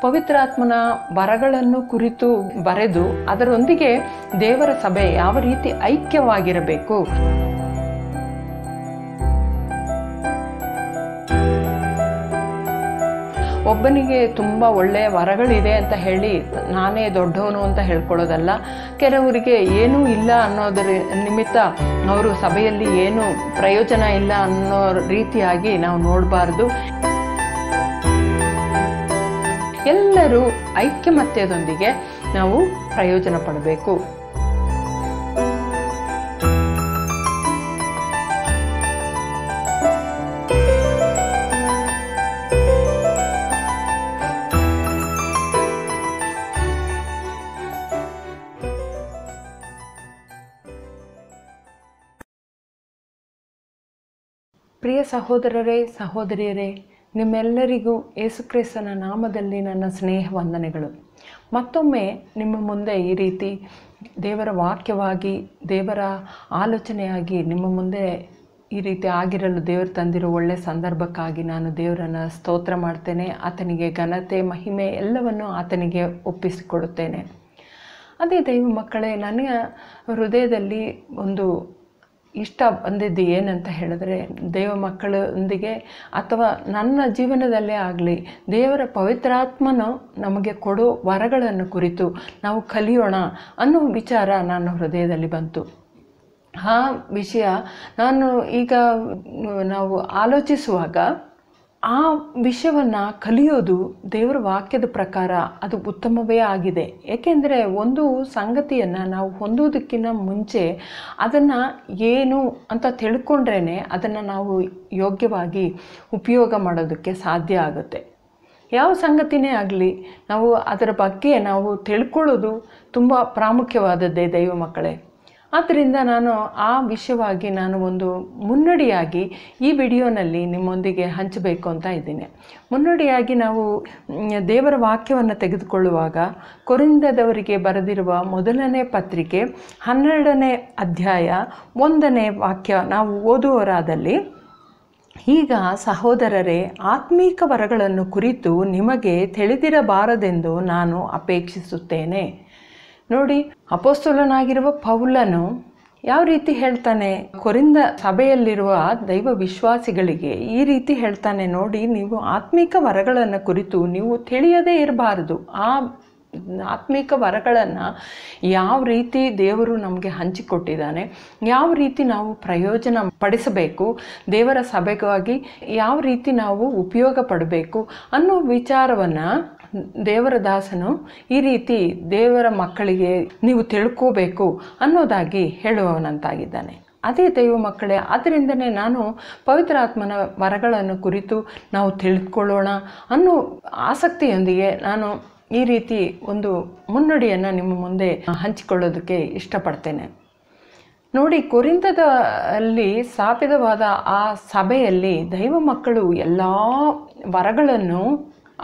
ಪವಿತ್ರಾತ್ಮನ ವರಗಳನ್ನು ಕುರಿತು ಬರೆದು ಅದರೊಂದಿಗೆ ದೇವರ ಸಭೆ ಯಾವ ರೀತಿ ಐಕ್ಯವಾಗಿರಬೇಕು, ಒಬ್ಬನಿಗೆ ತುಂಬ ಒಳ್ಳೆಯ ವರಗಳಿದೆ ಅಂತ ಹೇಳಿ ನಾನೇ ದೊಡ್ಡವನು ಅಂತ ಹೇಳ್ಕೊಳ್ಳೋದಲ್ಲ. ಕೆಲವರಿಗೆ ಏನೂ ಇಲ್ಲ ಅನ್ನೋದರ ನಿಮಿತ್ತ ಅವರು ಸಭೆಯಲ್ಲಿ ಏನೂ ಪ್ರಯೋಜನ ಇಲ್ಲ ಅನ್ನೋ ರೀತಿಯಾಗಿ ನಾವು ನೋಡಬಾರ್ದು. ಎಲ್ಲರೂ ಐಕ್ಯಮತ್ಯದೊಂದಿಗೆ ನಾವು ಪ್ರಯೋಜನ ಪಡಬೇಕು. ಪ್ರಿಯ ಸಹೋದರರೇ, ಸಹೋದರಿಯರೇ, ನಿಮ್ಮೆಲ್ಲರಿಗೂ ಯೇಸುಕ್ರಿಸ್ತನ ನಾಮದಲ್ಲಿ ನನ್ನ ಸ್ನೇಹ ವಂದನೆಗಳು. ಮತ್ತೊಮ್ಮೆ ನಿಮ್ಮ ಮುಂದೆ ಈ ರೀತಿ ದೇವರ ವಾಕ್ಯವಾಗಿ, ದೇವರ ಆಲೋಚನೆಯಾಗಿ ನಿಮ್ಮ ಮುಂದೆ ಈ ರೀತಿ ಆಗಿರಲು ದೇವರು ತಂದಿರೋ ಒಳ್ಳೆಯ ಸಂದರ್ಭಕ್ಕಾಗಿ ನಾನು ದೇವರನ್ನು ಸ್ತೋತ್ರ ಮಾಡ್ತೇನೆ. ಆತನಿಗೆ ಘನತೆ, ಮಹಿಮೆ ಎಲ್ಲವನ್ನು ಆತನಿಗೆ ಒಪ್ಪಿಸಿಕೊಡುತ್ತೇನೆ. ಅದೇ ದೈವ ಮಕ್ಕಳೇ, ನನ್ನ ಹೃದಯದಲ್ಲಿ ಒಂದು ಇಷ್ಟ ಬಂದಿದ್ದು ಏನಂತ ಹೇಳಿದ್ರೆ, ದೈವ ಮಕ್ಕಳೊಂದಿಗೆ ಅಥವಾ ನನ್ನ ಜೀವನದಲ್ಲೇ ಆಗಲಿ ದೇವರ ಪವಿತ್ರಾತ್ಮನು ನಮಗೆ ಕೊಡೋ ವರಗಳನ್ನು ಕುರಿತು ನಾವು ಕಲಿಯೋಣ ಅನ್ನೋ ವಿಚಾರ ನನ್ನ ಹೃದಯದಲ್ಲಿ ಬಂತು. ಆ ವಿಷಯ ನಾವು ಆಲೋಚಿಸುವಾಗ ಆ ವಿಷಯವನ್ನು ಕಲಿಯೋದು ದೇವರ ವಾಕ್ಯದ ಪ್ರಕಾರ ಅದು ಉತ್ತಮವೇ ಆಗಿದೆ. ಏಕೆಂದರೆ ಒಂದು ಸಂಗತಿಯನ್ನು ನಾವು ಹೊಂದೋದಕ್ಕಿಂತ ಮುಂಚೆ ಅದನ್ನು ಏನು ಅಂತ ತಿಳ್ಕೊಂಡ್ರೇ ಅದನ್ನು ನಾವು ಯೋಗ್ಯವಾಗಿ ಉಪಯೋಗ ಮಾಡೋದಕ್ಕೆ ಸಾಧ್ಯ ಆಗುತ್ತೆ. ಯಾವ ಸಂಗತಿನೇ ಆಗಲಿ ನಾವು ಅದರ ಬಗ್ಗೆ ನಾವು ತಿಳ್ಕೊಳ್ಳೋದು ತುಂಬ ಪ್ರಾಮುಖ್ಯವಾದದ್ದೇ ದೈವ ಮಕ್ಕಳೇ. ಆದ್ದರಿಂದ ನಾನು ಆ ವಿಷಯವಾಗಿ ನಾನು ಒಂದು ಮುನ್ನಡಿಯಾಗಿ ಈ ವಿಡಿಯೋನಲ್ಲಿ ನಿಮ್ಮೊಂದಿಗೆ ಹಂಚಬೇಕು ಅಂತ ಇದ್ದೀನಿ. ಮುನ್ನಡಿಯಾಗಿ ನಾವು ದೇವರ ವಾಕ್ಯವನ್ನು ತೆಗೆದುಕೊಳ್ಳುವಾಗ ಕೊರಿಂಥದವರಿಗೆ ಬರೆದಿರುವ ಮೊದಲನೇ ಪತ್ರಿಕೆ 12ನೇ ಅಧ್ಯಾಯ 1ನೇ ವಾಕ್ಯ ನಾವು ಓದುವರಾದಲ್ಲಿ, ಈಗ ಸಹೋದರರೇ, ಆತ್ಮೀಕ ವರಗಳನ್ನು ಕುರಿತು ನಿಮಗೆ ತಿಳಿದಿರಬಾರದೆಂದು ನಾನು ಅಪೇಕ್ಷಿಸುತ್ತೇನೆ. ನೋಡಿ, ಅಪೊಸ್ತಲನಾಗಿರುವ ಪೌಲನು ಯಾವ ರೀತಿ ಹೇಳ್ತಾನೆ, ಕೊರಿಂಥ ಸಭೆಯಲ್ಲಿರುವ ದೈವ ವಿಶ್ವಾಸಿಗಳಿಗೆ ಈ ರೀತಿ ಹೇಳ್ತಾನೆ, ನೋಡಿ, ನೀವು ಆತ್ಮಿಕ ವರಗಳನ್ನು ಕುರಿತು ನೀವು ತಿಳಿಯದೇ ಇರಬಾರದು. ಆ ಆತ್ಮಿಕ ವರಗಳನ್ನು ಯಾವ ರೀತಿ ದೇವರು ನಮಗೆ ಹಂಚಿಕೊಟ್ಟಿದ್ದಾನೆ, ಯಾವ ರೀತಿ ನಾವು ಪ್ರಯೋಜನ ಪಡಿಸಬೇಕು, ದೇವರ ಸಭೆಗಾಗಿ ಯಾವ ರೀತಿ ನಾವು ಉಪಯೋಗ ಪಡಬೇಕು ಅನ್ನೋ ವಿಚಾರವನ್ನು ದೇವರ ದಾಸನು ಈ ರೀತಿ ದೇವರ ಮಕ್ಕಳಿಗೆ ನೀವು ತಿಳ್ಕೋಬೇಕು ಅನ್ನೋದಾಗಿ ಹೇಳುವವನಂತಾಗಿದ್ದಾನೆ. ಅದೇ ದೈವ ಮಕ್ಕಳೇ, ಅದರಿಂದನೇ ನಾನು ಪವಿತ್ರಾತ್ಮನ ವರಗಳನ್ನು ಕುರಿತು ನಾವು ತಿಳಿದುಕೊಳ್ಳೋಣ ಅನ್ನೋ ಆಸಕ್ತಿಯೊಂದಿಗೆ ನಾನು ಈ ರೀತಿ ಒಂದು ಮುನ್ನುಡಿಯನ್ನು ನಿಮ್ಮ ಮುಂದೆ ಹಂಚಿಕೊಳ್ಳೋದಕ್ಕೆ ಇಷ್ಟಪಡ್ತೇನೆ. ನೋಡಿ, ಕೊರಿಂಥದಲ್ಲಿ ಸ್ಥಾಪಿತವಾದ ಆ ಸಭೆಯಲ್ಲಿ ದೈವ ಮಕ್ಕಳು ಎಲ್ಲ ವರಗಳನ್ನು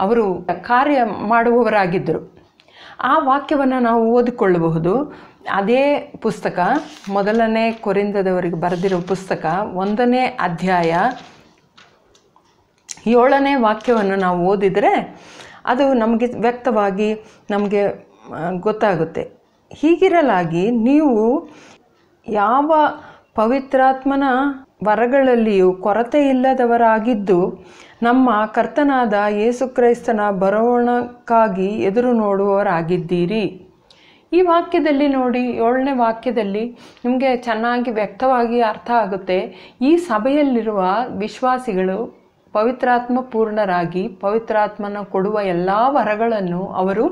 ಅವರು ಕಾರ್ಯ ಮಾಡುವವರಾಗಿದ್ದರು. ಆ ವಾಕ್ಯವನ್ನು ನಾವು ಓದಿಕೊಳ್ಳಬಹುದು. ಅದೇ ಪುಸ್ತಕ, ಮೊದಲನೇ ಕೊರಿಂಥದವರಿಗೆ ಬರೆದಿರೋ ಪುಸ್ತಕ 1ನೇ ಅಧ್ಯಾಯ 7ನೇ ವಾಕ್ಯವನ್ನು ನಾವು ಓದಿದರೆ ಅದು ನಮಗೆ ವ್ಯಕ್ತವಾಗಿ ನಮಗೆ ಗೊತ್ತಾಗುತ್ತೆ. ಹೀಗಿರಲಾಗಿ ನೀವು ಯಾವ ಪವಿತ್ರಾತ್ಮನ ವರಗಳಲ್ಲಿಯೂ ಕೊರತೆ ಇಲ್ಲದವರಾಗಿದ್ದು ನಮ್ಮ ಕರ್ತನಾದ ಯೇಸುಕ್ರಿಸ್ತನ ಬರೋಣಕ್ಕಾಗಿ ಎದುರು ನೋಡುವವರಾಗಿದ್ದೀರಿ. ಈ ವಾಕ್ಯದಲ್ಲಿ ನೋಡಿ, 7ನೇ ವಾಕ್ಯದಲ್ಲಿ ನಿಮಗೆ ಚೆನ್ನಾಗಿ ವ್ಯಕ್ತವಾಗಿ ಅರ್ಥ ಆಗುತ್ತೆ. ಈ ಸಭೆಯಲ್ಲಿರುವ ವಿಶ್ವಾಸಿಗಳು ಪವಿತ್ರಾತ್ಮ ಪೂರ್ಣರಾಗಿ ಪವಿತ್ರಾತ್ಮನ ಕೊಡುವ ಎಲ್ಲ ವರಗಳನ್ನು ಅವರು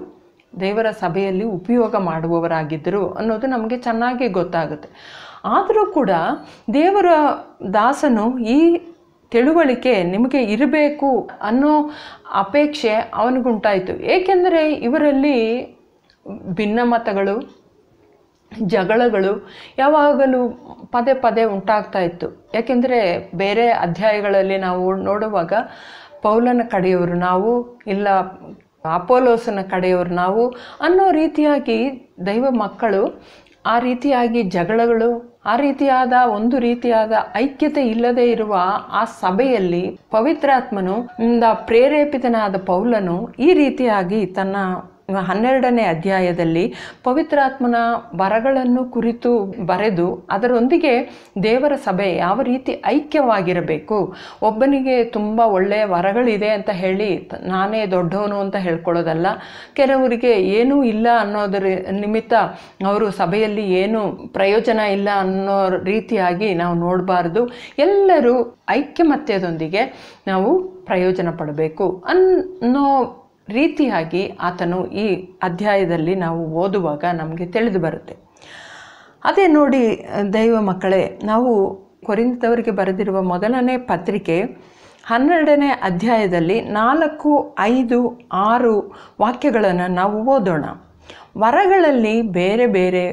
ದೇವರ ಸಭೆಯಲ್ಲಿ ಉಪಯೋಗ ಮಾಡುವವರಾಗಿದ್ದರು ಅನ್ನೋದು ನಮಗೆ ಚೆನ್ನಾಗಿ ಗೊತ್ತಾಗುತ್ತೆ. ಆದರೂ ಕೂಡ ದೇವರ ದಾಸನು ಈ ತಿಳುವಳಿಕೆ ನಿಮಗೆ ಇರಬೇಕು ಅನ್ನೋ ಅಪೇಕ್ಷೆ ಅವನಿಗುಂಟಾಯಿತು. ಏಕೆಂದರೆ ಇವರಲ್ಲಿ ಭಿನ್ನಮತಗಳು, ಜಗಳಗಳು ಯಾವಾಗಲೂ ಪದೇ ಪದೇ ಉಂಟಾಗ್ತಾ ಇತ್ತು. ಯಾಕೆಂದರೆ ಬೇರೆ ಅಧ್ಯಾಯಗಳಲ್ಲಿ ನಾವು ನೋಡುವಾಗ ಪೌಲನ ಕಡೆಯವರು ನಾವು, ಇಲ್ಲ ಅಪೋಲೋಸನ ಕಡೆಯವರು ನಾವು ಅನ್ನೋ ರೀತಿಯಾಗಿ ದೈವ ಮಕ್ಕಳು ಆ ರೀತಿಯಾಗಿ ಜಗಳಗಳು ಆ ರೀತಿಯಾದ ಒಂದು ರೀತಿಯಾದ ಐಕ್ಯತೆ ಇಲ್ಲದೆ ಇರುವ ಆ ಸಭೆಯಲ್ಲಿ ಪವಿತ್ರಾತ್ಮನು ಪ್ರೇರೇಪಿತನಾದ ಪೌಲನು ಈ ರೀತಿಯಾಗಿ ತನ್ನ 12ನೇ ಅಧ್ಯಾಯದಲ್ಲಿ ಪವಿತ್ರಾತ್ಮನ ವರಗಳನ್ನು ಕುರಿತು ಬರೆದು ಅದರೊಂದಿಗೆ ದೇವರ ಸಭೆ ಯಾವ ರೀತಿ ಐಕ್ಯವಾಗಿರಬೇಕು, ಒಬ್ಬನಿಗೆ ತುಂಬ ಒಳ್ಳೆಯ ವರಗಳಿದೆ ಅಂತ ಹೇಳಿ ನಾನೇ ದೊಡ್ಡವನು ಅಂತ ಹೇಳ್ಕೊಳ್ಳೋದಲ್ಲ, ಕೆಲವರಿಗೆ ಏನೂ ಇಲ್ಲ ಅನ್ನೋದರ ನಿಮಿತ್ತ ಅವರು ಸಭೆಯಲ್ಲಿ ಏನು ಪ್ರಯೋಜನ ಇಲ್ಲ ಅನ್ನೋ ರೀತಿಯಾಗಿ ನಾವು ನೋಡಬಾರ್ದು. ಎಲ್ಲರೂ ಐಕ್ಯಮತ್ಯದೊಂದಿಗೆ ನಾವು ಪ್ರಯೋಜನ ಪಡಬೇಕು ಅನ್ನೋ ರೀತಿಯಾಗಿ ಆತನು ಈ ಅಧ್ಯಾಯದಲ್ಲಿ ನಾವು ಓದುವಾಗ ನಮಗೆ ತಿಳಿದು ಬರುತ್ತೆ. ಅದೇ ನೋಡಿ ದೈವ ಮಕ್ಕಳೇ, ನಾವು ಕೊರಿಂಥದವರಿಗೆ ಬರೆದಿರುವ ಮೊದಲನೇ ಪತ್ರಿಕೆ 12ನೇ ಅಧ್ಯಾಯದಲ್ಲಿ 4, 5, 6 ವಾಕ್ಯಗಳನ್ನು ನಾವು ಓದೋಣ. ವರಗಳಲ್ಲಿ ಬೇರೆ ಬೇರೆ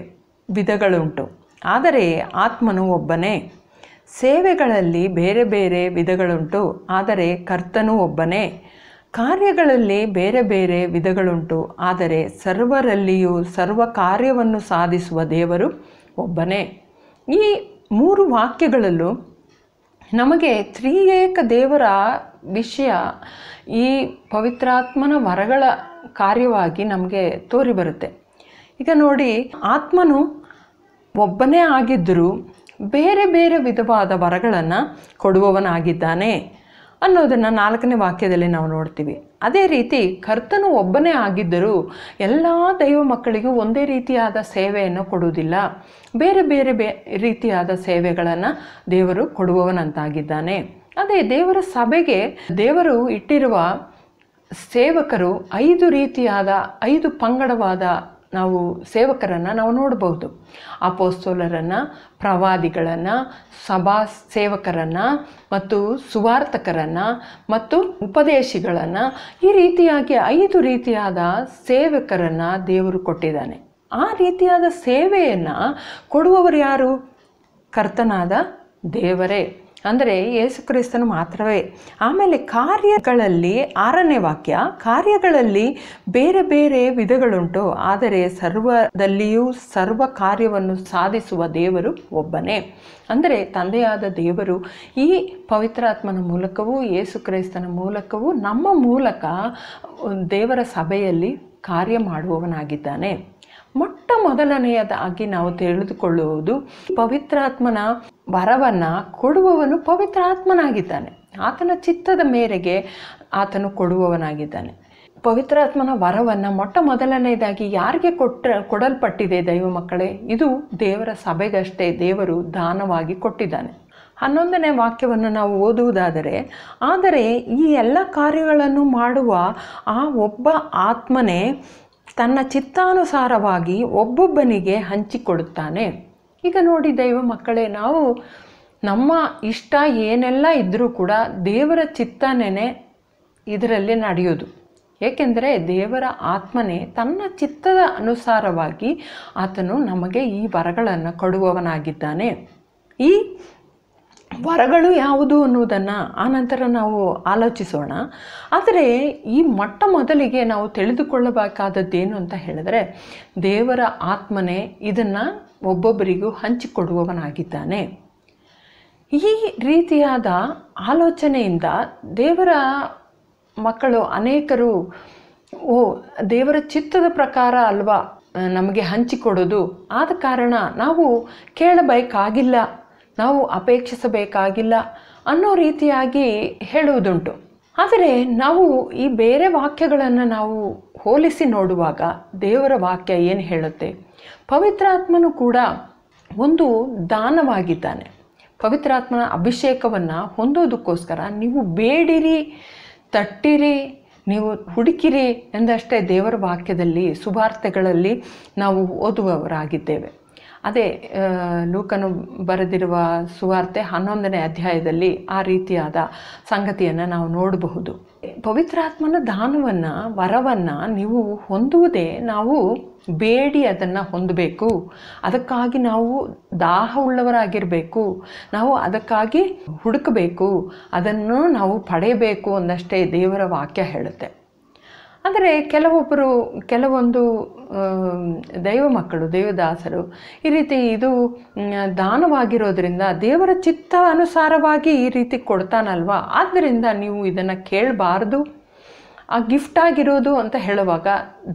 ವಿಧಗಳುಂಟು, ಆದರೆ ಆತ್ಮನು ಒಬ್ಬನೇ. ಸೇವೆಗಳಲ್ಲಿ ಬೇರೆ ಬೇರೆ ವಿಧಗಳುಂಟು, ಆದರೆ ಕರ್ತನು ಒಬ್ಬನೇ. ಕಾರ್ಯಗಳಲ್ಲಿ ಬೇರೆ ಬೇರೆ ವಿಧಗಳುಂಟು, ಆದರೆ ಸರ್ವರಲ್ಲಿಯೂ ಸರ್ವ ಕಾರ್ಯವನ್ನು ಸಾಧಿಸುವ ದೇವರು ಒಬ್ಬನೇ. ಈ 3 ವಾಕ್ಯಗಳಲ್ಲೂ ನಮಗೆ ತ್ರಿಯೇಕ ದೇವರ ವಿಷಯ ಈ ಪವಿತ್ರಾತ್ಮನ ವರಗಳ ಕಾರ್ಯವಾಗಿ ನಮಗೆ ತೋರಿ ಬರುತ್ತೆ. ಈಗ ನೋಡಿ, ಆತ್ಮನು ಒಬ್ಬನೇ ಆಗಿದ್ದರೂ ಬೇರೆ ಬೇರೆ ವಿಧವಾದ ವರಗಳನ್ನು ಕೊಡುವವನಾಗಿದ್ದಾನೆ ಅನ್ನೋದನ್ನು 4ನೇ ವಾಕ್ಯದಲ್ಲಿ ನಾವು ನೋಡ್ತೀವಿ. ಅದೇ ರೀತಿ ಕರ್ತನು ಒಬ್ಬನೇ ಆಗಿದ್ದರೂ ಎಲ್ಲ ದೈವ ಮಕ್ಕಳಿಗೂ ಒಂದೇ ರೀತಿಯಾದ ಸೇವೆಯನ್ನು ಕೊಡುವುದಿಲ್ಲ, ಬೇರೆ ಬೇರೆ ರೀತಿಯಾದ ಸೇವೆಗಳನ್ನು ದೇವರು ಕೊಡುವವನಂತಾಗಿದ್ದಾನೆ. ಅದೇ ದೇವರ ಸಭೆಗೆ ದೇವರು ಇಟ್ಟಿರುವ ಸೇವಕರು 5 ರೀತಿಯಾದ 5 ಪಂಗಡವಾದ ನಾವು ಸೇವಕರನ್ನು ನಾವು ನೋಡಬಹುದು. ಅಪೊಸ್ತಲರನ್ನು, ಪ್ರವಾದಿಗಳನ್ನು, ಸಭಾ ಸೇವಕರನ್ನು ಮತ್ತು ಸುವಾರ್ತಕರನ್ನು ಮತ್ತು ಉಪದೇಶಿಗಳನ್ನು, ಈ ರೀತಿಯಾಗಿ 5 ರೀತಿಯಾದ ಸೇವಕರನ್ನು ದೇವರು ಕೊಟ್ಟಿದ್ದಾನೆ. ಆ ರೀತಿಯಾದ ಸೇವೆಯನ್ನು ಕೊಡುವವರು ಯಾರು? ಕರ್ತನಾದ ದೇವರೇ, ಅಂದರೆ ಯೇಸು ಕ್ರಿಸ್ತನು ಮಾತ್ರವೇ. ಆಮೇಲೆ ಕಾರ್ಯಗಳಲ್ಲಿ 6ನೇ ವಾಕ್ಯ, ಕಾರ್ಯಗಳಲ್ಲಿ ಬೇರೆ ಬೇರೆ ವಿಧಗಳುಂಟು, ಆದರೆ ಸರ್ವದಲ್ಲಿಯೂ ಸರ್ವ ಕಾರ್ಯವನ್ನು ಸಾಧಿಸುವ ದೇವರು ಒಬ್ಬನೇ. ಅಂದರೆ ತಂದೆಯಾದ ದೇವರು ಈ ಪವಿತ್ರಾತ್ಮನ ಮೂಲಕವೂ ಯೇಸು ಕ್ರಿಸ್ತನ ಮೂಲಕವೂ ನಮ್ಮ ಮೂಲಕ ದೇವರ ಸಭೆಯಲ್ಲಿ ಕಾರ್ಯ ಮಾಡುವವನಾಗಿದ್ದಾನೆ. ಮೊಟ್ಟ ಮೊದಲನೆಯದಾಗಿ ನಾವು ತಿಳಿದುಕೊಳ್ಳುವುದು, ಪವಿತ್ರಾತ್ಮನ ವರವನ್ನು ಕೊಡುವವನು ಪವಿತ್ರಾತ್ಮನಾಗಿದ್ದಾನೆ. ಆತನ ಚಿತ್ತದ ಮೇರೆಗೆ ಆತನು ಕೊಡುವವನಾಗಿದ್ದಾನೆ. ಪವಿತ್ರಾತ್ಮನ ವರವನ್ನು ಮೊಟ್ಟ ಮೊದಲನೆಯದಾಗಿ ಯಾರಿಗೆ ಕೊಡಲ್ಪಟ್ಟಿದೆ ದೈವ ಮಕ್ಕಳೇ? ಇದು ದೇವರ ಸಭೆಗಷ್ಟೇ ದೇವರು ದಾನವಾಗಿ ಕೊಟ್ಟಿದ್ದಾನೆ. 11ನೇ ವಾಕ್ಯವನ್ನು ನಾವು ಓದುವುದಾದರೆ, ಆದರೆ ಈ ಎಲ್ಲ ಕಾರ್ಯಗಳನ್ನು ಮಾಡುವ ಆ ಒಬ್ಬ ಆತ್ಮನೇ ತನ್ನ ಚಿತ್ತಾನುಸಾರವಾಗಿ ಒಬ್ಬೊಬ್ಬನಿಗೆ ಹಂಚಿಕೊಡುತ್ತಾನೆ. ಈಗ ನೋಡಿ ದೈವ ಮಕ್ಕಳೇ, ನಾವು ನಮ್ಮ ಇಷ್ಟ ಏನೆಲ್ಲ ಇದ್ದರೂ ಕೂಡ ದೇವರ ಚಿತ್ತನೇ ಇದರಲ್ಲಿ ನಡೆಯೋದು. ಏಕೆಂದರೆ ದೇವರ ಆತ್ಮನೇ ತನ್ನ ಚಿತ್ತದ ಅನುಸಾರವಾಗಿ ಆತನು ನಮಗೆ ಈ ವರಗಳನ್ನು ಕೊಡುವವನಾಗಿದ್ದಾನೆ. ಈ ವರಗಳು ಯಾವುದು ಅನ್ನುವುದನ್ನು ಆನಂತರ ನಾವು ಆಲೋಚಿಸೋಣ. ಆದರೆ ಈ ಮೊಟ್ಟ ಮೊದಲಿಗೆ ನಾವು ತಿಳಿದುಕೊಳ್ಳಬೇಕಾದದ್ದೇನು ಅಂತ ಹೇಳಿದ್ರೆ, ದೇವರ ಆತ್ಮನೇ ಇದನ್ನು ಒಬ್ಬೊಬ್ಬರಿಗೂ ಹಂಚಿಕೊಡುವವನಾಗಿದ್ದಾನೆ. ಈ ರೀತಿಯಾದ ಆಲೋಚನೆಯಿಂದ ದೇವರ ಮಕ್ಕಳು ಅನೇಕರು ದೇವರ ಚಿತ್ತದ ಪ್ರಕಾರ ಅಲ್ವಾ ನಮಗೆ ಹಂಚಿಕೊಡೋದು, ಆದ ಕಾರಣ ನಾವು ಕೇಳಬೇಕಾಗಿಲ್ಲ, ನಾವು ಅಪೇಕ್ಷಿಸಬೇಕಾಗಿಲ್ಲ ಅನ್ನೋ ರೀತಿಯಾಗಿ ಹೇಳುವುದುಂಟು. ಆದರೆ ನಾವು ಈ ಬೇರೆ ವಾಕ್ಯಗಳನ್ನು ನಾವು ಹೋಲಿಸಿ ನೋಡುವಾಗ ದೇವರ ವಾಕ್ಯ ಏನು ಹೇಳುತ್ತೆ? ಪವಿತ್ರಾತ್ಮನು ಕೂಡ ಒಂದು ದಾನವಾಗಿದ್ದಾನೆ. ಪವಿತ್ರಾತ್ಮನ ಅಭಿಷೇಕವನ್ನು ಹೊಂದೋದಕ್ಕೋಸ್ಕರ ನೀವು ಬೇಡಿರಿ, ತಟ್ಟಿರಿ, ನೀವು ಹುಡುಕಿರಿ ಎಂದಷ್ಟೇ ದೇವರ ವಾಕ್ಯದಲ್ಲಿ ಸುವಾರ್ತೆಗಳಲ್ಲಿ ನಾವು ಓದುವವರಾಗಿದ್ದೇವೆ. ಅದೇ ಲೂಕನು ಬರೆದಿರುವ ಸುವಾರ್ತೆ 11ನೇ ಅಧ್ಯಾಯದಲ್ಲಿ ಆ ರೀತಿಯಾದ ಸಂಗತಿಯನ್ನು ನಾವು ನೋಡಬಹುದು. ಪವಿತ್ರಾತ್ಮನ ದಾನವನ್ನು, ವರವನ್ನು ನೀವು ಹೊಂದುವುದೇ ನಾವು ಬೇಡಿ ಅದನ್ನು ಹೊಂದಬೇಕು. ಅದಕ್ಕಾಗಿ ನಾವು ದಾಹವುಳ್ಳವರಾಗಿರಬೇಕು, ನಾವು ಅದಕ್ಕಾಗಿ ಹುಡುಕಬೇಕು, ಅದನ್ನು ನಾವು ಪಡೆಯಬೇಕು ಅಂದಷ್ಟೇ ದೇವರ ವಾಕ್ಯ ಹೇಳುತ್ತೆ. ಆದರೆ ಕೆಲವೊಂದು ದೈವ ಮಕ್ಕಳು, ದೇವದಾಸರು ಈ ರೀತಿ ಇದು ದಾನವಾಗಿರೋದ್ರಿಂದ ದೇವರ ಚಿತ್ತ ಅನುಸಾರವಾಗಿ ಈ ರೀತಿ ಕೊಡ್ತಾನಲ್ವ, ಆದ್ದರಿಂದ ನೀವು ಇದನ್ನು ಕೇಳಬಾರ್ದು. ಆ ಗಿಫ್ಟ್ ಆಗಿರೋದು ಅಂತ ಹೇಳುವಾಗ,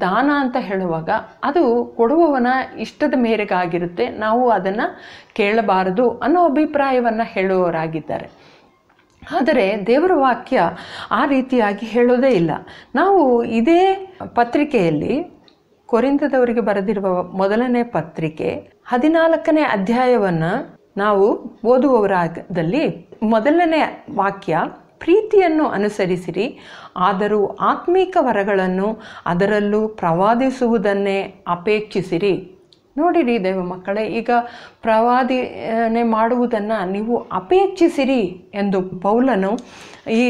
ದಾನ ಅಂತ ಹೇಳುವಾಗ ಅದು ಕೊಡುವವನ ಇಷ್ಟದ ಮೇರೆಗಾಗಿರುತ್ತೆ, ನಾವು ಅದನ್ನು ಕೇಳಬಾರದು ಅನ್ನೋ ಅಭಿಪ್ರಾಯವನ್ನು ಹೇಳುವವರಾಗಿದ್ದಾರೆ. ಆದರೆ ದೇವರ ವಾಕ್ಯ ಆ ರೀತಿಯಾಗಿ ಹೇಳೋದೇ ಇಲ್ಲ. ನಾವು ಇದೇ ಪತ್ರಿಕೆಯಲ್ಲಿ ಕೊರಿಂಥದವರಿಗೆ ಬರೆದಿರುವ ಮೊದಲನೇ ಪತ್ರಿಕೆ 14ನೇ ಅಧ್ಯಾಯವನ್ನು ನಾವು ಓದುವವರಾದಲ್ಲಿ ಮೊದಲನೇ ವಾಕ್ಯ, ಪ್ರೀತಿಯನ್ನು ಅನುಸರಿಸಿರಿ, ಆದರೂ ಆತ್ಮೀಕ ವರಗಳನ್ನು ಅದರಲ್ಲೂ ಪ್ರವಾದಿಸುವುದನ್ನೇ ಅಪೇಕ್ಷಿಸಿರಿ. ನೋಡಿರಿ ದೈವ ಮಕ್ಕಳೇ, ಈಗ ಪ್ರವಾದನೆ ಮಾಡುವುದನ್ನು ನೀವು ಅಪೇಕ್ಷಿಸಿರಿ ಎಂದು ಪೌಲನು ಈ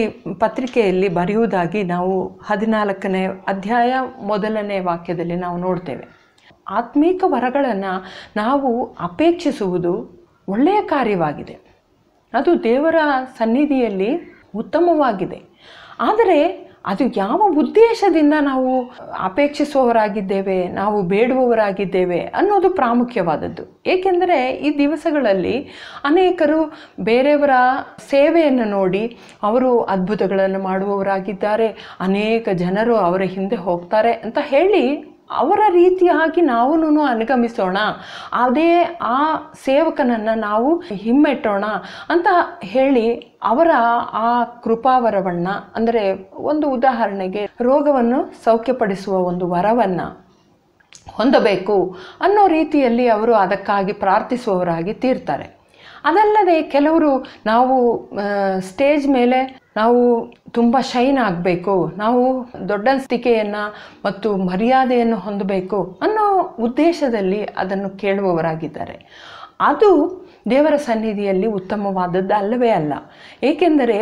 ಪತ್ರಿಕೆಯಲ್ಲಿ ಬರೆಯುವುದಾಗಿ ನಾವು 14ನೇ ಅಧ್ಯಾಯ ಮೊದಲನೇ ವಾಕ್ಯದಲ್ಲಿ ನಾವು ನೋಡ್ತೇವೆ. ಆತ್ಮೀಕ ವರಗಳನ್ನು ನಾವು ಅಪೇಕ್ಷಿಸುವುದು ಒಳ್ಳೆಯ ಕಾರ್ಯವಾಗಿದೆ, ಅದು ದೇವರ ಸನ್ನಿಧಿಯಲ್ಲಿ ಉತ್ತಮವಾಗಿದೆ. ಆದರೆ ಅದು ಯಾವ ಉದ್ದೇಶದಿಂದ ನಾವು ಅಪೇಕ್ಷಿಸುವವರಾಗಿದ್ದೇವೆ, ನಾವು ಬೇಡುವವರಾಗಿದ್ದೇವೆ ಅನ್ನೋದು ಪ್ರಾಮುಖ್ಯವಾದದ್ದು. ಏಕೆಂದರೆ ಈ ದಿವಸಗಳಲ್ಲಿ ಅನೇಕರು ಬೇರೆಯವರ ಸೇವೆಯನ್ನು ನೋಡಿ ಅವರು ಅದ್ಭುತಗಳನ್ನು ಮಾಡುವವರಾಗಿದ್ದಾರೆ, ಅನೇಕ ಜನರು ಅವರ ಹಿಂದೆ ಹೋಗ್ತಾರೆ ಅಂತ ಹೇಳಿ ಅವರ ರೀತಿಯಾಗಿ ನಾವು ಅನುಗಮಿಸೋಣ, ಅದೇ ಆ ಸೇವಕನನ್ನು ನಾವು ಹಿಮ್ಮೆಟ್ಟೋಣ ಅಂತ ಹೇಳಿ ಅವರ ಆ ಕೃಪಾವರವನ್ನು, ಅಂದರೆ ಒಂದು ಉದಾಹರಣೆಗೆ ರೋಗವನ್ನು ಸೌಖ್ಯಪಡಿಸುವ ಒಂದು ವರವನ್ನು ಹೊಂದಬೇಕು ಅನ್ನೋ ರೀತಿಯಲ್ಲಿ ಅವರು ಅದಕ್ಕಾಗಿ ಪ್ರಾರ್ಥಿಸುವವರಾಗಿ ತೀರ್ತಾರೆ. ಅದಲ್ಲದೆ ಕೆಲವರು ನಾವು ಸ್ಟೇಜ್ ಮೇಲೆ ನಾವು ತುಂಬ ಶೈನ್ ಆಗಬೇಕು, ನಾವು ದೊಡ್ಡ ಸ್ಥಿತಿಯನ್ನು ಮತ್ತು ಮರ್ಯಾದೆಯನ್ನು ಹೊಂದಬೇಕು ಅನ್ನೋ ಉದ್ದೇಶದಲ್ಲಿ ಅದನ್ನು ಕೇಳುವವರಾಗಿದ್ದಾರೆ. ಅದು ದೇವರ ಸನ್ನಿಧಿಯಲ್ಲಿ ಉತ್ತಮವಾದದ್ದು ಅಲ್ಲವೇ ಅಲ್ಲ. ಏಕೆಂದರೆ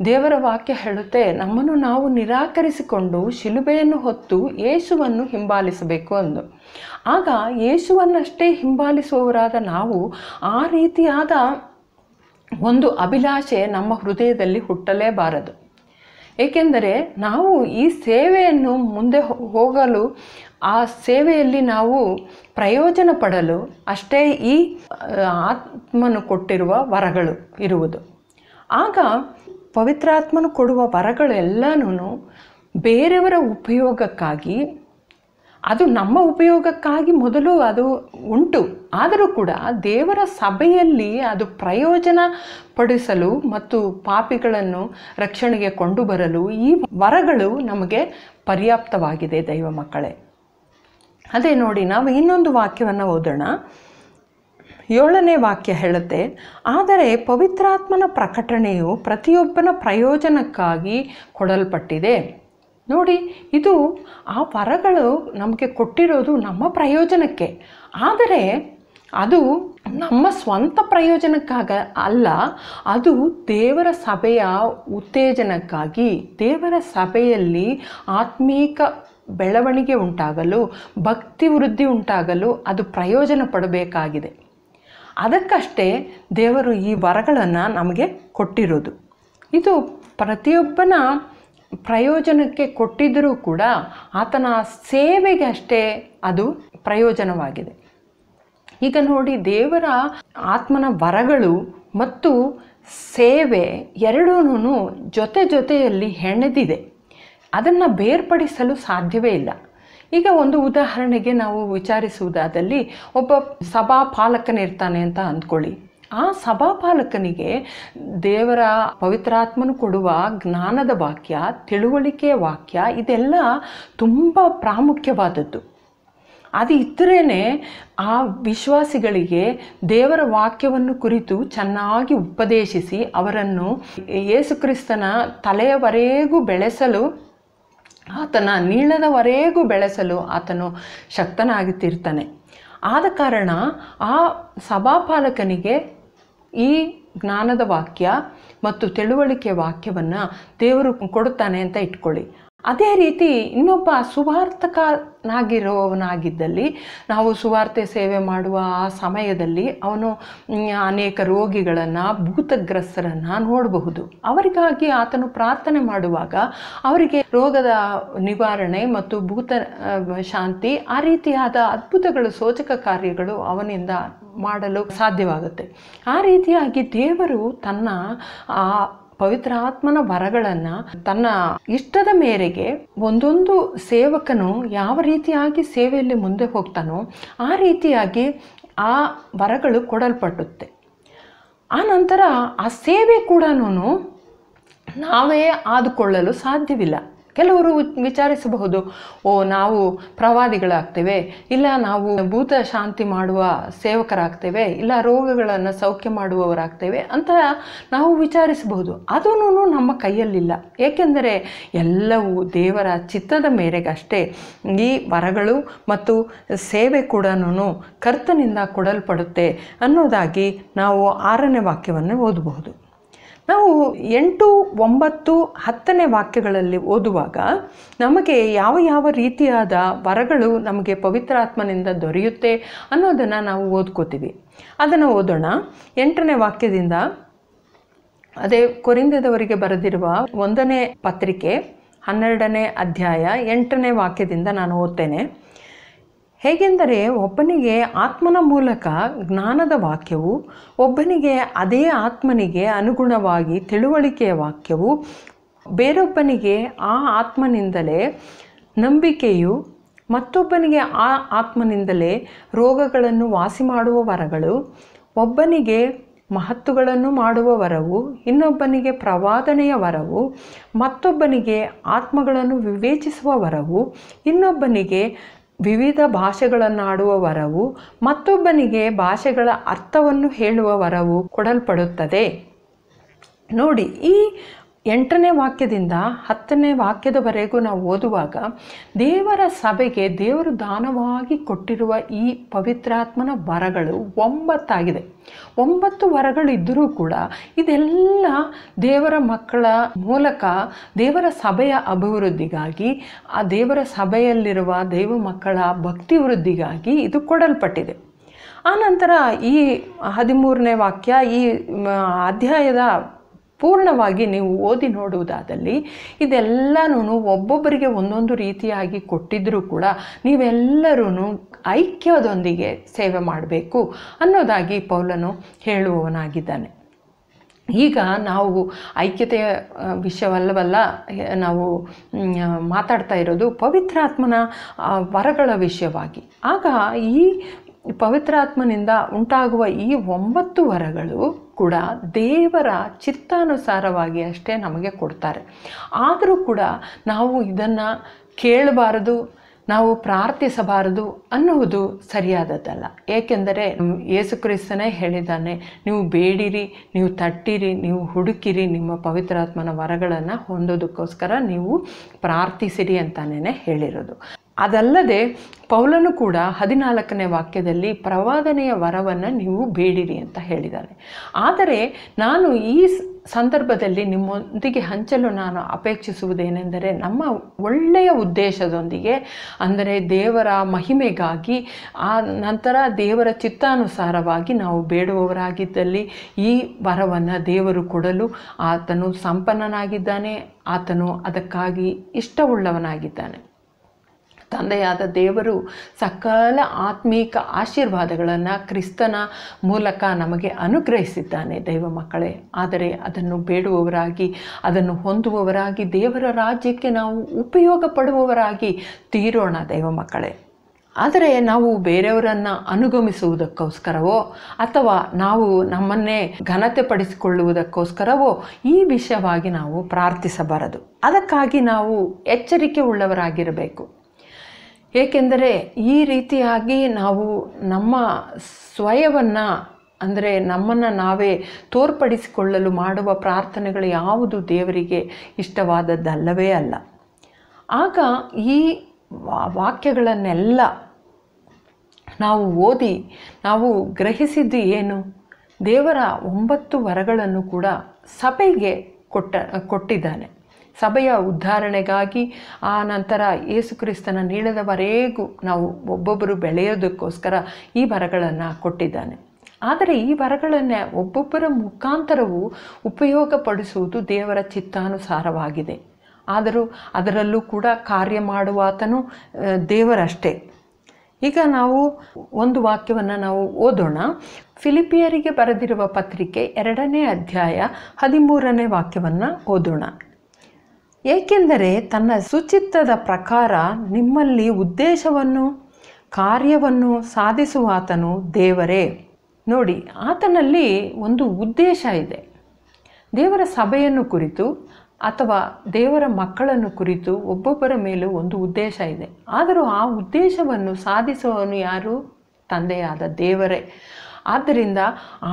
ದೇವರ ವಾಕ್ಯ ಹೇಳುತ್ತೆ, ನಮ್ಮನ್ನು ನಾವು ನಿರಾಕರಿಸಿಕೊಂಡು ಶಿಲುಬೆಯನ್ನು ಹೊತ್ತು ಯೇಸುವನ್ನು ಹಿಂಬಾಲಿಸಬೇಕು ಎಂದು. ಆಗ ಯೇಸುವನ್ನಷ್ಟೇ ಹಿಂಬಾಲಿಸುವವರಾದ ನಾವು ಆ ರೀತಿಯಾದ ಒಂದು ಅಭಿಲಾಷೆ ನಮ್ಮ ಹೃದಯದಲ್ಲಿ ಹುಟ್ಟಲೇಬಾರದು. ಏಕೆಂದರೆ ನಾವು ಈ ಸೇವೆಯನ್ನು ಮುಂದೆ ಹೋಗಲು, ಆ ಸೇವೆಯಲ್ಲಿ ನಾವು ಪ್ರಯೋಜನ ಪಡಲು ಅಷ್ಟೇ ಈ ಆತ್ಮನು ಕೊಟ್ಟಿರುವ ವರಗಳು ಇರುವುದು. ಆಗ ಪವಿತ್ರಾತ್ಮನು ಕೊಡುವ ವರಗಳೆಲ್ಲನೂ ಬೇರೆಯವರ ಉಪಯೋಗಕ್ಕಾಗಿ, ಅದು ನಮ್ಮ ಉಪಯೋಗಕ್ಕಾಗಿ ಮೊದಲು ಅದು ಉಂಟು, ಆದರೂ ಕೂಡ ದೇವರ ಸಭೆಯಲ್ಲಿ ಅದು ಪ್ರಯೋಜನ ಪಡಿಸಲು ಮತ್ತು ಪಾಪಿಗಳನ್ನು ರಕ್ಷಣೆಗೆ ಕೊಂಡು ಬರಲು ಈ ವರಗಳು ನಮಗೆ ಪರ್ಯಾಪ್ತವಾಗಿದೆ ದೈವ ಮಕ್ಕಳೇ. ಅದೇ ನೋಡಿ, ನಾವು ಇನ್ನೊಂದು ವಾಕ್ಯವನ್ನು ಓದೋಣ. 7ನೇ ವಾಕ್ಯ ಹೇಳುತ್ತೆ, ಆದರೆ ಪವಿತ್ರಾತ್ಮನ ಪ್ರಕಟಣೆಯು ಪ್ರತಿಯೊಬ್ಬನ ಪ್ರಯೋಜನಕ್ಕಾಗಿ ಕೊಡಲ್ಪಟ್ಟಿದೆ. ನೋಡಿ, ಇದು ಆ ವರಗಳು ನಮಗೆ ಕೊಟ್ಟಿರೋದು ನಮ್ಮ ಪ್ರಯೋಜನಕ್ಕೆ, ಆದರೆ ಅದು ನಮ್ಮ ಸ್ವಂತ ಪ್ರಯೋಜನಕ್ಕಾಗ ಅಲ್ಲ, ಅದು ದೇವರ ಸಭೆಯ ಉತ್ತೇಜನಕ್ಕಾಗಿ, ದೇವರ ಸಭೆಯಲ್ಲಿ ಆತ್ಮೀಕ ಬೆಳವಣಿಗೆ ಉಂಟಾಗಲು, ಭಕ್ತಿ ವೃದ್ಧಿ ಉಂಟಾಗಲು ಅದು ಪ್ರಯೋಜನ ಪಡಬೇಕಾಗಿದೆ. ಅದಕ್ಕಷ್ಟೇ ದೇವರು ಈ ವರಗಳನ್ನು ನಮಗೆ ಕೊಟ್ಟಿರೋದು. ಇದು ಪ್ರತಿಯೊಬ್ಬನ ಪ್ರಯೋಜನಕ್ಕೆ ಕೊಟ್ಟಿದ್ದರೂ ಕೂಡ ಆತನ ಸೇವೆಗೆ ಅಷ್ಟೇ ಅದು ಪ್ರಯೋಜನವಾಗಿದೆ. ಈಗ ನೋಡಿ, ದೇವರ ಆತ್ಮನ ವರಗಳು ಮತ್ತು ಸೇವೆ ಎರಡೂ ಜೊತೆಯಲ್ಲಿ ಹೆಣೆದಿದೆ, ಅದನ್ನು ಬೇರ್ಪಡಿಸಲು ಸಾಧ್ಯವೇ ಇಲ್ಲ. ಈಗ ಒಂದು ಉದಾಹರಣೆಗೆ ನಾವು ವಿಚಾರಿಸುವುದಾದಲ್ಲಿ, ಒಬ್ಬ ಸಭಾಪಾಲಕನಿರ್ತಾನೆ ಅಂತ ಅಂದ್ಕೊಳ್ಳಿ. ಆ ಸಭಾಪಾಲಕನಿಗೆ ದೇವರ ಪವಿತ್ರಾತ್ಮನು ಕೊಡುವ ಜ್ಞಾನದ ವಾಕ್ಯ, ತಿಳುವಳಿಕೆಯ ವಾಕ್ಯ ಇದೆಲ್ಲ ತುಂಬ ಪ್ರಾಮುಖ್ಯವಾದದ್ದು. ಅದು ಇದ್ದರೇ ಆ ವಿಶ್ವಾಸಿಗಳಿಗೆ ದೇವರ ವಾಕ್ಯವನ್ನು ಕುರಿತು ಚೆನ್ನಾಗಿ ಉಪದೇಶಿಸಿ ಅವರನ್ನು ಯೇಸುಕ್ರಿಸ್ತನ ತಲೆಯವರೆಗೂ ಬೆಳೆಸಲು, ಆತನ ನೀಳದವರೆಗೂ ಬೆಳೆಸಲು ಆತನು ಶಕ್ತನಾಗುತ್ತಿರ್ತಾನೆ. ಆದ ಕಾರಣ ಆ ಸಭಾಪಾಲಕನಿಗೆ ಈ ಜ್ಞಾನದ ವಾಕ್ಯ ಮತ್ತು ತಿಳುವಳಿಕೆ ವಾಕ್ಯವನ್ನು ದೇವರು ಕೊಡುತ್ತಾನೆ ಅಂತ ಇಟ್ಕೊಳ್ಳಿ. ಅದೇ ರೀತಿ ಇನ್ನೊಬ್ಬ ಸುವಾರ್ತಕನಾಗಿರುವವನಾಗಿದ್ದಲ್ಲಿ, ನಾವು ಸುವಾರ್ತೆ ಸೇವೆ ಮಾಡುವ ಆ ಸಮಯದಲ್ಲಿ ಅವನು ಅನೇಕ ರೋಗಿಗಳನ್ನು, ಭೂತಗ್ರಸ್ತರನ್ನು ನೋಡಬಹುದು. ಅವರಿಗಾಗಿ ಆತನು ಪ್ರಾರ್ಥನೆ ಮಾಡುವಾಗ ಅವರಿಗೆ ರೋಗದ ನಿವಾರಣೆ ಮತ್ತು ಭೂತ ಶಾಂತಿ, ಆ ರೀತಿಯಾದ ಅದ್ಭುತಗಳು, ಸೂಚಕ ಕಾರ್ಯಗಳು ಅವನಿಂದ ಮಾಡಲು ಸಾಧ್ಯವಾಗುತ್ತೆ. ಆ ರೀತಿಯಾಗಿ ದೇವರು ತನ್ನ ಆ ಪವಿತ್ರಾತ್ಮನ ವರಗಳನ್ನು ತನ್ನ ಇಷ್ಟದ ಮೇರೆಗೆ ಒಂದೊಂದು ಸೇವಕನು ಯಾವ ರೀತಿಯಾಗಿ ಸೇವೆಯಲ್ಲಿ ಮುಂದೆ ಹೋಗ್ತಾನೋ ಆ ರೀತಿಯಾಗಿ ಆ ವರಗಳು ಕೊಡಲ್ಪಟ್ಟುತ್ತೆ. ಆ ನಂತರ ಆ ಸೇವೆ ಕೂಡ ನಾವೇ ಆದುಕೊಳ್ಳಲು ಸಾಧ್ಯವಿಲ್ಲ. ಕೆಲವರು ವಿಚಾರಿಸಬಹುದು, ನಾವು ಪ್ರವಾದಿಗಳಾಗ್ತೇವೆ, ಇಲ್ಲ ನಾವು ಭೂತ ಶಾಂತಿ ಮಾಡುವ ಸೇವಕರಾಗ್ತೇವೆ, ಇಲ್ಲ ರೋಗಗಳನ್ನು ಸೌಖ್ಯ ಮಾಡುವವರಾಗ್ತೇವೆ ಅಂತ ನಾವು ವಿಚಾರಿಸಬಹುದು. ಅದೂ ನಮ್ಮ ಕೈಯಲ್ಲಿಲ್ಲ. ಏಕೆಂದರೆ ಎಲ್ಲವೂ ದೇವರ ಚಿತ್ತದ ಮೇರೆಗಷ್ಟೇ. ಈ ವರಗಳು ಮತ್ತು ಸೇವೆ ಕೂಡ ಕರ್ತನಿಂದ ಕೊಡಲ್ಪಡುತ್ತೆ ಅನ್ನೋದಾಗಿ ನಾವು 6ನೇ ವಾಕ್ಯವನ್ನು ಓದಬಹುದು. ನಾವು 8, 9, 10ನೇ ವಾಕ್ಯಗಳಲ್ಲಿ ಓದುವಾಗ ನಮಗೆ ಯಾವ ಯಾವ ರೀತಿಯಾದ ವರಗಳು ನಮಗೆ ಪವಿತ್ರಾತ್ಮನಿಂದ ದೊರೆಯುತ್ತೆ ಅನ್ನೋದನ್ನು ನಾವು ಓದ್ಕೋತೀವಿ. ಅದನ್ನು ಓದೋಣ. 8ನೇ ವಾಕ್ಯದಿಂದ, ಅದೇ ಕೊರಿಂಥದವರಿಗೆ ಬರೆದಿರುವ 1ನೇ ಪತ್ರಿಕೆ 12ನೇ ಅಧ್ಯಾಯ 8ನೇ ವಾಕ್ಯದಿಂದ ನಾನು ಓದ್ತೇನೆ. ಹೇಗೆಂದರೆ, ಒಬ್ಬನಿಗೆ ಆತ್ಮನ ಮೂಲಕ ಜ್ಞಾನದ ವಾಕ್ಯವು, ಒಬ್ಬನಿಗೆ ಅದೇ ಆತ್ಮನಿಗೆ ಅನುಗುಣವಾಗಿ ತಿಳುವಳಿಕೆಯ ವಾಕ್ಯವು, ಬೇರೊಬ್ಬನಿಗೆ ಆ ಆತ್ಮನಿಂದಲೇ ನಂಬಿಕೆಯು, ಮತ್ತೊಬ್ಬನಿಗೆ ಆ ಆತ್ಮನಿಂದಲೇ ರೋಗಗಳನ್ನು ವಾಸಿ ಮಾಡುವ ವರಗಳು, ಒಬ್ಬನಿಗೆ ಮಹತ್ತುಗಳನ್ನು ಮಾಡುವ ವರವು, ಇನ್ನೊಬ್ಬನಿಗೆ ಪ್ರವಾದನೆಯ ವರವು, ಮತ್ತೊಬ್ಬನಿಗೆ ಆತ್ಮಗಳನ್ನು ವಿವೇಚಿಸುವ ವರವು, ಇನ್ನೊಬ್ಬನಿಗೆ ವಿವಿಧ ಭಾಷೆಗಳನ್ನಾಡುವ ವರವು, ಮತ್ತೊಬ್ಬನಿಗೆ ಭಾಷೆಗಳ ಅರ್ಥವನ್ನು ಹೇಳುವ ವರವು ಕೊಡಲ್ಪಡುತ್ತದೆ. ನೋಡಿ, ಈ 8ನೇ ವಾಕ್ಯದಿಂದ 10ನೇ ವಾಕ್ಯದವರೆಗೂ ನಾವು ಓದುವಾಗ ದೇವರ ಸಭೆಗೆ ದೇವರು ದಾನವಾಗಿ ಕೊಟ್ಟಿರುವ ಈ ಪವಿತ್ರಾತ್ಮನ ವರಗಳು 9 ಆಗಿದೆ. 9 ವರಗಳು ಇದ್ದರೂ ಕೂಡ ಇದೆಲ್ಲ ದೇವರ ಮಕ್ಕಳ ಮೂಲಕ ದೇವರ ಸಭೆಯ ಅಭಿವೃದ್ಧಿಗಾಗಿ, ಆ ದೇವರ ಸಭೆಯಲ್ಲಿರುವ ದೈವ ಮಕ್ಕಳ ಭಕ್ತಿ ವೃದ್ಧಿಗಾಗಿ ಇದು ಕೊಡಲ್ಪಟ್ಟಿದೆ. ಆನಂತರ ಈ 13ನೇ ವಾಕ್ಯ, ಈ ಅಧ್ಯಾಯದ ಪೂರ್ಣವಾಗಿ ನೀವು ಓದಿ ನೋಡುವುದಾದಲ್ಲಿ ಇದೆಲ್ಲನೂ ಒಬ್ಬೊಬ್ಬರಿಗೆ ಒಂದೊಂದು ರೀತಿಯಾಗಿ ಕೊಟ್ಟಿದ್ದರೂ ಕೂಡ ನೀವೆಲ್ಲರೂ ಐಕ್ಯದೊಂದಿಗೆ ಸೇವೆ ಮಾಡಬೇಕು ಅನ್ನೋದಾಗಿ ಪೌಲನು ಹೇಳುವವನಾಗಿದ್ದಾನೆ. ಈಗ ನಾವು ಐಕ್ಯತೆಯ ವಿಷಯವಲ್ಲವಲ್ಲ ನಾವು ಮಾತಾಡ್ತಾ ಇರೋದು, ಪವಿತ್ರಾತ್ಮನ ವರಗಳ ವಿಷಯವಾಗಿ. ಆಗ ಈ ಪವಿತ್ರಾತ್ಮನಿಂದ ಉಂಟಾಗುವ ಈ 9 ವರಗಳು ಕೂಡ ದೇವರ ಚಿತ್ತಾನುಸಾರವಾಗಿ ಅಷ್ಟೇ ನಮಗೆ ಕೊಡ್ತಾರೆ. ಆದರೂ ಕೂಡ ನಾವು ಇದನ್ನು ಕೇಳಬಾರದು, ನಾವು ಪ್ರಾರ್ಥಿಸಬಾರದು ಅನ್ನುವುದು ಸರಿಯಾದದ್ದಲ್ಲ. ಏಕೆಂದರೆ ಯೇಸು ಕ್ರಿಸ್ತನೇ ಹೇಳಿದ್ದಾನೆ, ನೀವು ಬೇಡಿರಿ, ನೀವು ತಟ್ಟಿರಿ, ನೀವು ಹುಡುಕಿರಿ, ನಿಮ್ಮ ಪವಿತ್ರಾತ್ಮನ ವರಗಳನ್ನು ಹೊಂದೋದಕ್ಕೋಸ್ಕರ ನೀವು ಪ್ರಾರ್ಥಿಸಿರಿ ಅಂತಾನೇ ಹೇಳಿರೋದು. ಅದಲ್ಲದೆ ಪೌಲನು ಕೂಡ 14ನೇ ವಾಕ್ಯದಲ್ಲಿ ಪ್ರವಾದನೆಯ ವರವನ್ನು ನೀವು ಬೇಡಿರಿ ಅಂತ ಹೇಳಿದ್ದಾನೆ. ಆದರೆ ನಾನು ಈ ಸಂದರ್ಭದಲ್ಲಿ ನಿಮ್ಮೊಂದಿಗೆ ಹಂಚಲು ನಾನು ಅಪೇಕ್ಷಿಸುವುದೇನೆಂದರೆ, ನಮ್ಮ ಒಳ್ಳೆಯ ಉದ್ದೇಶದೊಂದಿಗೆ, ಅಂದರೆ ದೇವರ ಮಹಿಮೆಗಾಗಿ, ಆ ನಂತರ ದೇವರ ಚಿತ್ತಾನುಸಾರವಾಗಿ ನಾವು ಬೇಡುವವರಾಗಿದ್ದಲ್ಲಿ ಈ ವರವನ್ನು ದೇವರು ಕೊಡಲು ಆತನು ಸಂಪನ್ನನಾಗಿದ್ದಾನೆ, ಆತನು ಅದಕ್ಕಾಗಿ ಇಷ್ಟವುಳ್ಳವನಾಗಿದ್ದಾನೆ. ತಂದೆಯಾದ ದೇವರು ಸಕಲ ಆತ್ಮೀಕ ಆಶೀರ್ವಾದಗಳನ್ನು ಕ್ರಿಸ್ತನ ಮೂಲಕ ನಮಗೆ ಅನುಗ್ರಹಿಸಿದ್ದಾನೆ ದೈವ ಮಕ್ಕಳೇ. ಆದರೆ ಅದನ್ನು ಬೇಡುವವರಾಗಿ, ಅದನ್ನು ಹೊಂದುವವರಾಗಿ, ದೇವರ ರಾಜ್ಯಕ್ಕೆ ನಾವು ಉಪಯೋಗ ಪಡುವವರಾಗಿ ತೀರೋಣ ದೈವ ಮಕ್ಕಳೇ. ಆದರೆ ನಾವು ಬೇರೆಯವರನ್ನು ಅನುಗಮಿಸುವುದಕ್ಕೋಸ್ಕರವೋ ಅಥವಾ ನಾವು ನಮ್ಮನ್ನೇ ಘನತೆ ಪಡಿಸಿಕೊಳ್ಳುವುದಕ್ಕೋಸ್ಕರವೋ ಈ ವಿಷಯವಾಗಿ ನಾವು ಪ್ರಾರ್ಥಿಸಬಾರದು. ಅದಕ್ಕಾಗಿ ನಾವು ಎಚ್ಚರಿಕೆ ಉಳ್ಳವರಾಗಿರಬೇಕು. ಏಕೆಂದರೆ ಈ ರೀತಿಯಾಗಿ ನಾವು ನಮ್ಮ ಸ್ವಯವನ್ನು, ಅಂದರೆ ನಮ್ಮನ್ನು ನಾವೇ ತೋರ್ಪಡಿಸಿಕೊಳ್ಳಲು ಮಾಡುವ ಪ್ರಾರ್ಥನೆಗಳು ಯಾವುದು ದೇವರಿಗೆ ಇಷ್ಟವಾದದ್ದಲ್ಲವೇ ಅಲ್ಲ. ಆಗ ಈ ವಾಕ್ಯಗಳನ್ನೆಲ್ಲ ನಾವು ಓದಿ ನಾವು ಗ್ರಹಿಸಿದ್ದು ಏನು? ದೇವರ 9 ವರಗಳನ್ನು ಕೂಡ ಸಭೆಗೆ ಕೊಟ್ಟಿದ್ದಾನೆ. ಸಭೆಯ ಉದ್ಧಾರಣೆಗಾಗಿ, ಆ ನಂತರ ಯೇಸು ಕ್ರಿಸ್ತನ ನೀಳದವರೆಗೂ ನಾವು ಒಬ್ಬೊಬ್ಬರು ಬೆಳೆಯೋದಕ್ಕೋಸ್ಕರ ಈ ವರಗಳನ್ನು ಕೊಟ್ಟಿದ್ದಾನೆ. ಆದರೆ ಈ ವರಗಳನ್ನು ಒಬ್ಬೊಬ್ಬರ ಮುಖಾಂತರವೂ ಉಪಯೋಗಪಡಿಸುವುದು ದೇವರ ಚಿತ್ತಾನುಸಾರವಾಗಿದೆ. ಆದರೂ ಅದರಲ್ಲೂ ಕೂಡ ಕಾರ್ಯ ಮಾಡುವಾತನು ದೇವರಷ್ಟೇ. ಈಗ ನಾವು ಒಂದು ವಾಕ್ಯವನ್ನು ನಾವು ಓದೋಣ. ಫಿಲಿಪಿಯರಿಗೆ ಬರೆದಿರುವ ಪತ್ರಿಕೆ 2ನೇ ಅಧ್ಯಾಯ 13ನೇ ವಾಕ್ಯವನ್ನು ಓದೋಣ. ಏಕೆಂದರೆ ತನ್ನ ಸುಚಿತ್ತದ ಪ್ರಕಾರ ನಿಮ್ಮಲ್ಲಿ ಉದ್ದೇಶವನ್ನು ಕಾರ್ಯವನ್ನು ಸಾಧಿಸುವಾತನು ದೇವರೇ. ನೋಡಿ, ಆತನಲ್ಲಿ ಒಂದು ಉದ್ದೇಶ ಇದೆ. ದೇವರ ಸಭೆಯನ್ನು ಕುರಿತು ಅಥವಾ ದೇವರ ಮಕ್ಕಳನ್ನು ಕುರಿತು ಒಬ್ಬೊಬ್ಬರ ಮೇಲೂ ಒಂದು ಉದ್ದೇಶ ಇದೆ. ಆದರೂ ಆ ಉದ್ದೇಶವನ್ನು ಸಾಧಿಸುವವನು ಯಾರು? ತಂದೆಯಾದ ದೇವರೇ. ಆದ್ದರಿಂದ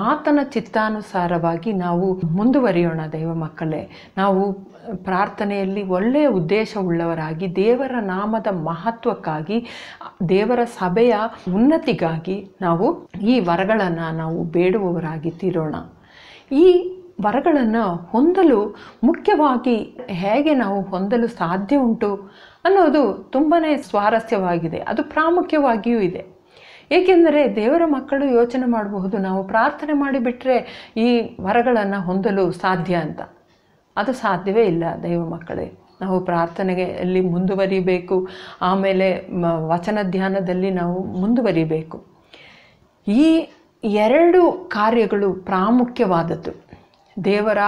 ಆತನ ಚಿತ್ತಾನುಸಾರವಾಗಿ ನಾವು ಮುಂದುವರಿಯೋಣ. ದೈವ ಮಕ್ಕಳೇ, ನಾವು ಪ್ರಾರ್ಥನೆಯಲ್ಲಿ ಒಳ್ಳೆಯ ಉದ್ದೇಶವುಳ್ಳವರಾಗಿ, ದೇವರ ನಾಮದ ಮಹತ್ವಕ್ಕಾಗಿ, ದೇವರ ಸಭೆಯ ಉನ್ನತಿಗಾಗಿ ನಾವು ಈ ವರಗಳನ್ನು ನಾವು ಬೇಡುವವರಾಗಿ ತೀರೋಣ. ಈ ವರಗಳನ್ನು ಹೊಂದಲು ಮುಖ್ಯವಾಗಿ ಹೇಗೆ ನಾವು ಹೊಂದಲು ಸಾಧ್ಯ ಉಂಟು ಅನ್ನೋದು ತುಂಬಾ ಸ್ವಾರಸ್ಯವಾಗಿದೆ. ಅದು ಪ್ರಾಮುಖ್ಯವಾಗಿಯೂ ಇದೆ. ಏಕೆಂದರೆ ದೇವರ ಮಕ್ಕಳು ಯೋಚನೆ ಮಾಡಬಹುದು, ನಾವು ಪ್ರಾರ್ಥನೆ ಮಾಡಿಬಿಟ್ರೆ ಈ ವರಗಳನ್ನು ಹೊಂದಲು ಸಾಧ್ಯ ಅಂತ. ಅದು ಸಾಧ್ಯವೇ ಇಲ್ಲ ದೈವ ಮಕ್ಕಳೇ. ನಾವು ಪ್ರಾರ್ಥನೆಯಲ್ಲಿ ಮುಂದುವರಿಬೇಕು, ಆಮೇಲೆ ವಚನ ಧ್ಯಾನದಲ್ಲಿ ನಾವು ಮುಂದುವರಿಬೇಕು. ಈ ಎರಡು ಕಾರ್ಯಗಳು ಪ್ರಾಮುಖ್ಯವಾದದ್ದು. ದೇವರ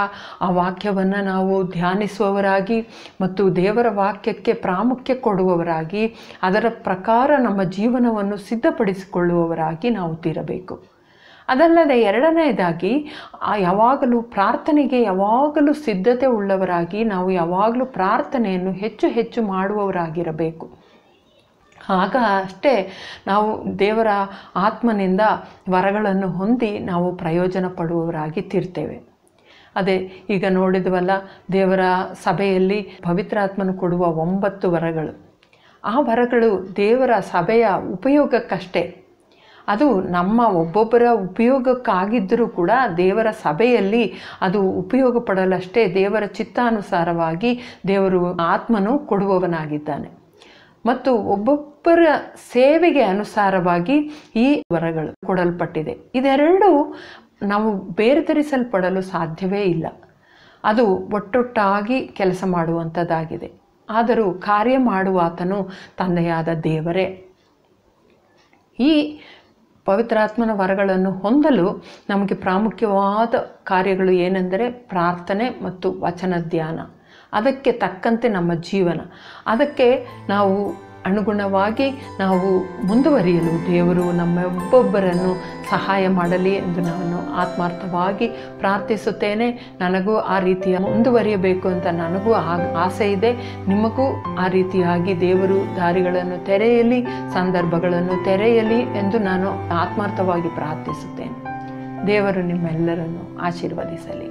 ಆ ವಾಕ್ಯವನ್ನು ನಾವು ಧ್ಯಾನಿಸುವವರಾಗಿ ಮತ್ತು ದೇವರ ವಾಕ್ಯಕ್ಕೆ ಪ್ರಾಮುಖ್ಯ ಕೊಡುವವರಾಗಿ, ಅದರ ಪ್ರಕಾರ ನಮ್ಮ ಜೀವನವನ್ನು ಸಿದ್ಧಪಡಿಸಿಕೊಳ್ಳುವವರಾಗಿ ನಾವು ತೀರಬೇಕು. ಅದಲ್ಲದೆ ಎರಡನೆಯದಾಗಿ ಯಾವಾಗಲೂ ಪ್ರಾರ್ಥನೆಗೆ ಯಾವಾಗಲೂ ಸಿದ್ಧತೆ ಉಳ್ಳವರಾಗಿ ನಾವು ಯಾವಾಗಲೂ ಪ್ರಾರ್ಥನೆಯನ್ನು ಹೆಚ್ಚು ಹೆಚ್ಚು ಮಾಡುವವರಾಗಿರಬೇಕು. ಆಗ ಅಷ್ಟೇ ನಾವು ದೇವರ ಆತ್ಮನಿಂದ ವರಗಳನ್ನು ಹೊಂದಿ ನಾವು ಪ್ರಯೋಜನ ಪಡುವವರಾಗಿ ತೀರ್ತೇವೆ. ಅದೇ ಈಗ ನೋಡಿದ್ವಲ್ಲ, ದೇವರ ಸಭೆಯಲ್ಲಿ ಪವಿತ್ರಾತ್ಮನು ಕೊಡುವ 9 ವರಗಳು. ಆ ವರಗಳು ದೇವರ ಸಭೆಯ ಉಪಯೋಗಕ್ಕಷ್ಟೇ. ಅದು ನಮ್ಮ ಒಬ್ಬೊಬ್ಬರ ಉಪಯೋಗಕ್ಕಾಗಿದ್ದರೂ ಕೂಡ ದೇವರ ಸಭೆಯಲ್ಲಿ ಅದು ಉಪಯೋಗ ಪಡಲಷ್ಟೇ ದೇವರ ಚಿತ್ತಾನುಸಾರವಾಗಿ ದೇವರು ಆತ್ಮನು ಕೊಡುವವನಾಗಿದ್ದಾನೆ. ಮತ್ತು ಒಬ್ಬೊಬ್ಬರ ಸೇವೆಗೆ ಅನುಸಾರವಾಗಿ ಈ ವರಗಳು ಕೊಡಲ್ಪಟ್ಟಿದೆ. ಇದೆರಡೂ ನಾವು ಬೇರ್ಪಡಿಸಲ್ಪಡಲು ಸಾಧ್ಯವೇ ಇಲ್ಲ. ಅದು ಒಟ್ಟೊಟ್ಟಾಗಿ ಕೆಲಸ ಮಾಡುವಂಥದ್ದಾಗಿದೆ. ಆದರೂ ಕಾರ್ಯ ಮಾಡುವಾತನು ತಂದೆಯಾದ ದೇವರೇ. ಈ ಪವಿತ್ರಾತ್ಮನ ವರಗಳನ್ನು ಹೊಂದಲು ನಮಗೆ ಪ್ರಾಮುಖ್ಯವಾದ ಕಾರ್ಯಗಳು ಏನೆಂದರೆ ಪ್ರಾರ್ಥನೆ ಮತ್ತು ವಚನ ಧ್ಯಾನ. ಅದಕ್ಕೆ ತಕ್ಕಂತೆ ನಮ್ಮ ಜೀವನ, ಅದಕ್ಕೆ ನಾವು ಅನುಗುಣವಾಗಿ ನಾವು ಮುಂದುವರಿಯಲು ದೇವರು ನಮ್ಮೊಬ್ಬೊಬ್ಬರನ್ನು ಸಹಾಯ ಮಾಡಲಿ ಎಂದು ನಾನು ಆತ್ಮಾರ್ಥವಾಗಿ ಪ್ರಾರ್ಥಿಸುತ್ತೇನೆ. ನನಗೂ ಆ ರೀತಿಯ ಮುಂದುವರಿಯಬೇಕು ಅಂತ ನನಗೂ ಆಸೆ ಇದೆ. ನಿಮಗೂ ಆ ರೀತಿಯಾಗಿ ದೇವರು ದಾರಿಗಳನ್ನು ತೆರೆಯಲಿ, ಸಂದರ್ಭಗಳನ್ನು ತೆರೆಯಲಿ ಎಂದು ನಾನು ಆತ್ಮಾರ್ಥವಾಗಿ ಪ್ರಾರ್ಥಿಸುತ್ತೇನೆ. ದೇವರು ನಿಮ್ಮೆಲ್ಲರನ್ನು ಆಶೀರ್ವದಿಸಲಿ.